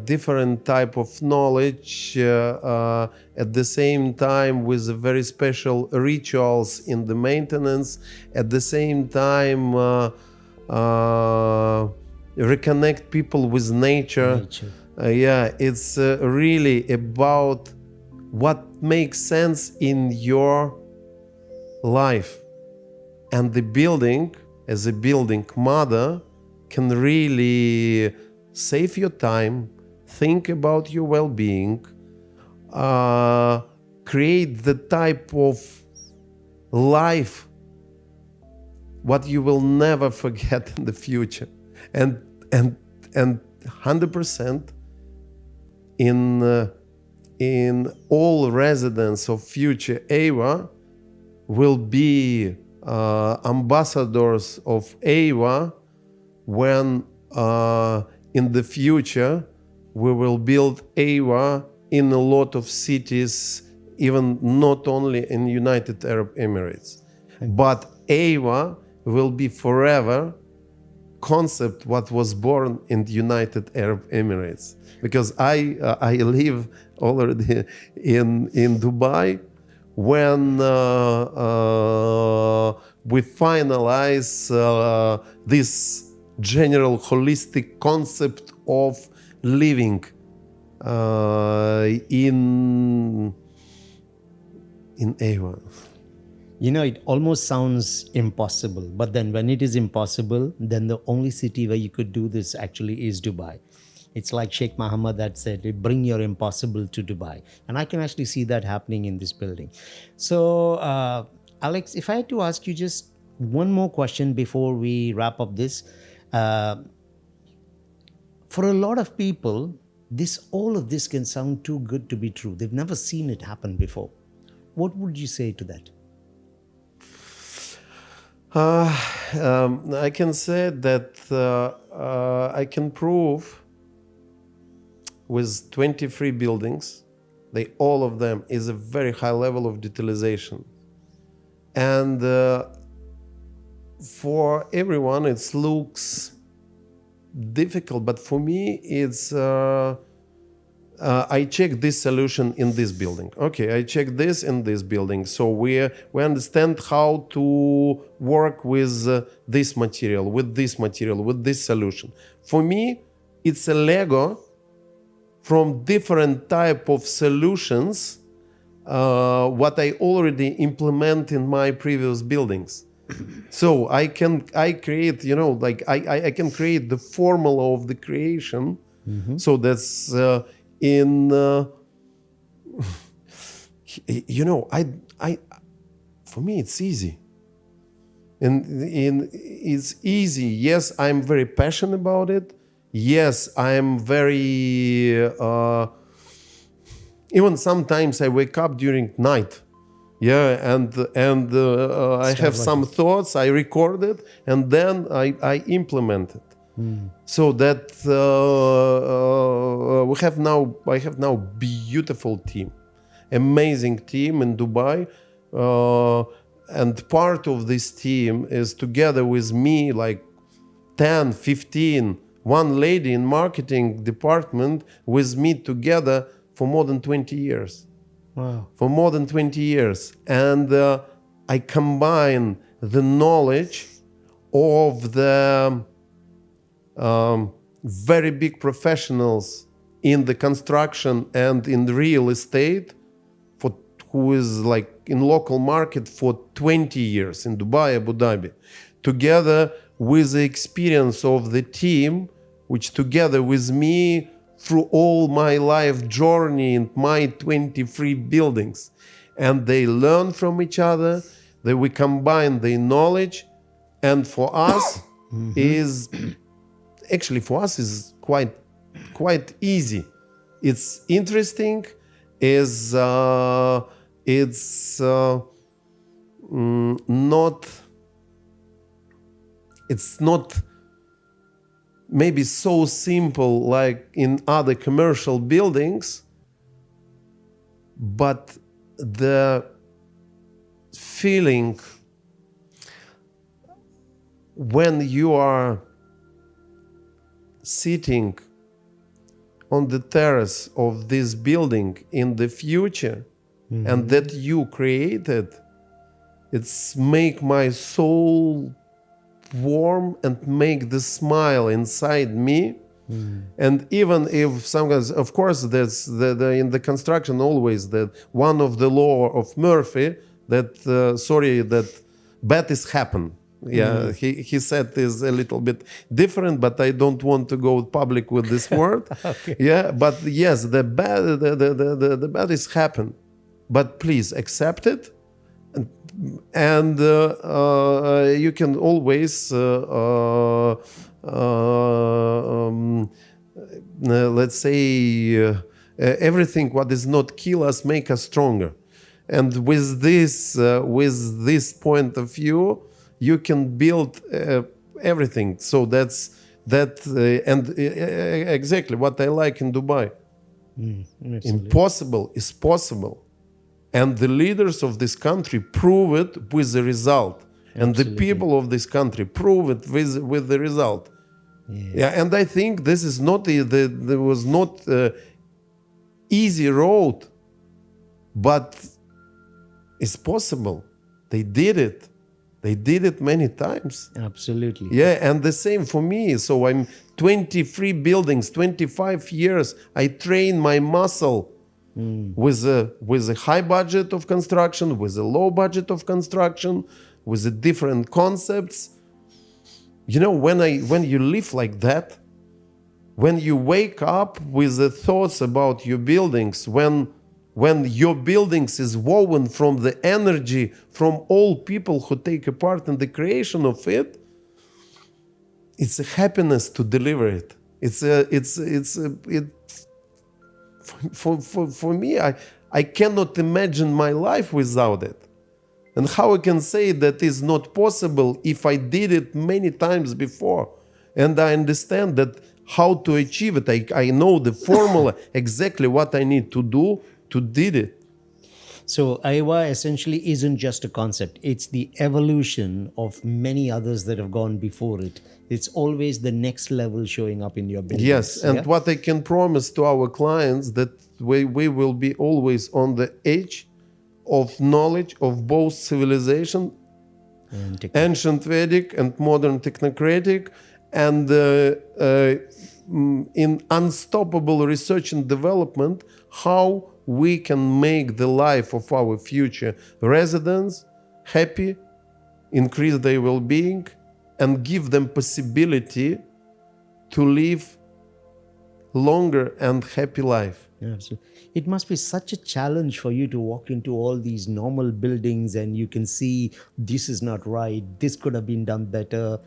different type of knowledge at the same time with very special rituals in the maintenance, at the same time reconnect people with nature. It's really about what makes sense in your life, and the building as a building mother can really save your time, think about your well-being, create the type of life what you will never forget in the future, and 100% in all residents of future Eywa will be ambassadors of Eywa when in the future we will build Eywa in a lot of cities, even not only in United Arab Emirates, but Eywa will be forever concept what was born in the United Arab Emirates, because I live already in Dubai when we finalize this general holistic concept of living in Eywa. You know, it almost sounds impossible, but then when it is impossible, then the only city where you could do this actually is Dubai. It's like Sheikh Mohammed that said, bring your impossible to Dubai. And I can actually see that happening in this building. So, Alex, if I had to ask you just one more question before we wrap up this, uh, for a lot of people, all of this can sound too good to be true. They've never seen it happen before. What would you say to that? I can say that I can prove with 23 buildings, all of them is a very high level of utilization. And for everyone, it looks difficult, but for me, it's I check this solution in this building. Okay, I check this in this building. So we understand how to work with this material, with this solution. For me, it's a Lego from different type of solutions what I already implement in my previous buildings. So I create, I can create the formula of the creation. Mm-hmm. So that's for me it's easy. And it's easy. Yes, I'm very passionate about it. Yes, I'm very even sometimes I wake up during night. Yeah, and I have some thoughts, I record it, and then I implement it. So that I have now beautiful team, amazing team in Dubai, and part of this team is together with me, like 10, 15, one lady in marketing department with me together for more than 20 years. Wow. For more than 20 years. And I combine the knowledge of the very big professionals in the construction and in the real estate, who is like in local market for 20 years in Dubai, Abu Dhabi, together with the experience of the team, which together with me through all my life journey in my 23 buildings. And they learn from each other, that we combine their knowledge, and for us is quite easy. It's interesting, it's not maybe so simple like in other commercial buildings, but the feeling when you are sitting on the terrace of this building in the future, and that you created, it's make my soul warm and make the smile inside me. And even if sometimes, of course, there's in the construction always that one of the law of Murphy that that bad is happen. Yeah, he said is a little bit different, but I don't want to go public with this word. Okay. Yeah, but yes, the bad is happen, but please accept it, and you can always let's say everything what does not kill us make us stronger, and with this point of view, you can build everything. So that's exactly what I like in Dubai. Impossible is possible, and the leaders of this country prove it with the result, and the people of this country prove it with the result. Yeah, and I think this is not there was not easy road, but it's possible. They did it. They did it many times. Absolutely. Yeah, and the same for me. So I'm 23 buildings, 25 years. I train my muscle with a high budget of construction, with a low budget of construction, with the different concepts. You know, when you live like that, when you wake up with the thoughts about your buildings, when your buildings is woven from the energy from all people who take a part in the creation of it, it's a happiness to deliver it. For me, I cannot imagine my life without it. And how I can say that is not possible if I did it many times before, and I understand that how to achieve it. I know the formula, exactly what I need to do to did it. So Eywa essentially isn't just a concept. It's the evolution of many others that have gone before it. It's always the next level showing up in your buildings. Yes, and yeah? what I can promise to our clients that we will be always on the edge of knowledge of both civilization, And ancient Vedic and modern technocratic, and in unstoppable research and development, how we can make the life of our future residents happy, increase their well-being, and give them possibility to live longer and happy life. Yeah, absolutely. It must be such a challenge for you to walk into all these normal buildings and you can see this is not right, this could have been done better.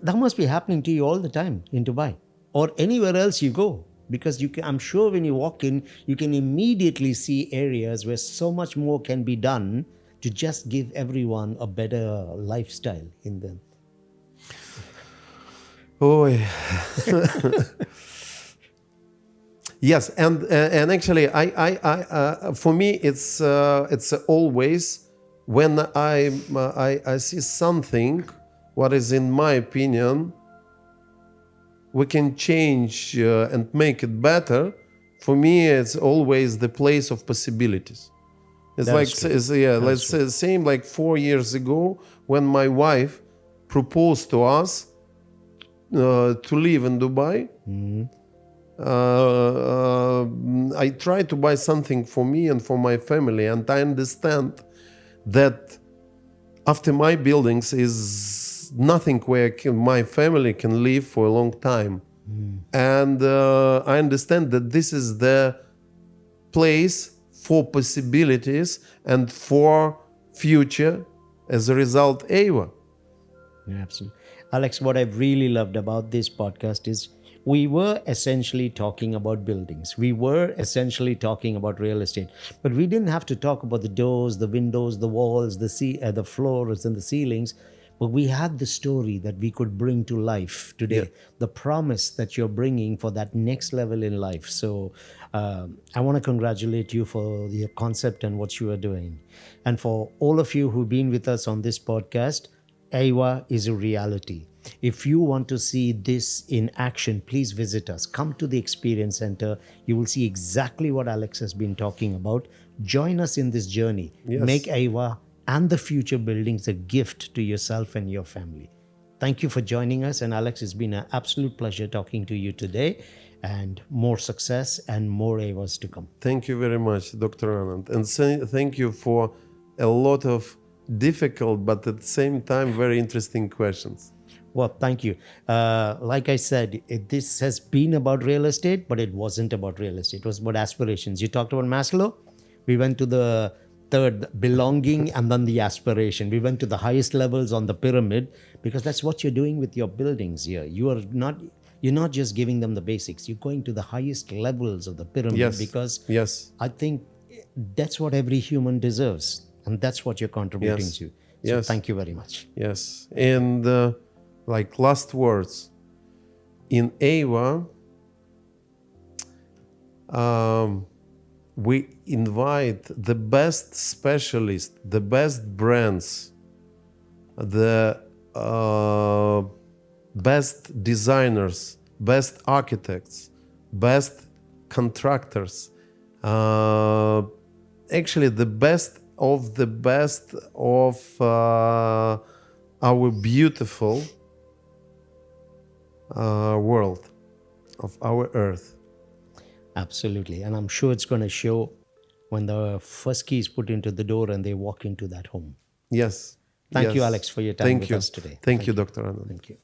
That must be happening to you all the time in Dubai or anywhere else you go. Because I'm sure when you walk in, you can immediately see areas where so much more can be done to just give everyone a better lifestyle in them. Oh, yes, and actually, I for me, it's always when I see something, what is in my opinion, we can change and make it better. For me, it's always the place of possibilities. It's let's say same like 4 years ago when my wife proposed to us to live in Dubai. I try to buy something for me and for my family, and I understand that after my buildings is nothing where my family can live for a long time. And I understand that this is the place for possibilities and for future. As a result, Eywa. Yeah, absolutely. Alex, what I've really loved about this podcast is we were essentially talking about buildings. We were essentially talking about real estate. But we didn't have to talk about the doors, the windows, the walls, the floors and the ceilings. But we had the story that we could bring to life today, the promise that you're bringing for that next level in life. So I want to congratulate you for your concept and what you are doing. And for all of you who've been with us on this podcast, Eywa is a reality. If you want to see this in action, please visit us. Come to the Experience Center. You will see exactly what Alex has been talking about. Join us in this journey. Yes. Make Eywa and the future buildings a gift to yourself and your family. Thank you for joining us. And Alex, it's been an absolute pleasure talking to you today, and more success and more Eywas to come. Thank you very much, Dr. Anand. And thank you for a lot of difficult, but at the same time, very interesting questions. Well, thank you. Like I said, this has been about real estate, but it wasn't about real estate. It was about aspirations. You talked about Maslow. We went to the third, belonging, and then the aspiration. We went to the highest levels on the pyramid because that's what you're doing with your buildings here. You're not just giving them the basics. You're going to the highest levels of the pyramid because I think that's what every human deserves, and that's what you're contributing to. So thank you very much. Yes, and like last words, in Eywa, we invite the best specialists, the best brands, the best designers, best architects, best contractors, actually the best of our beautiful world, of our earth. Absolutely. And I'm sure it's going to show when the first key is put into the door and they walk into that home. Yes. Thank you, Yes. Alex, for your time Thank with you. us today. Thank you, Dr. Anand. Thank you.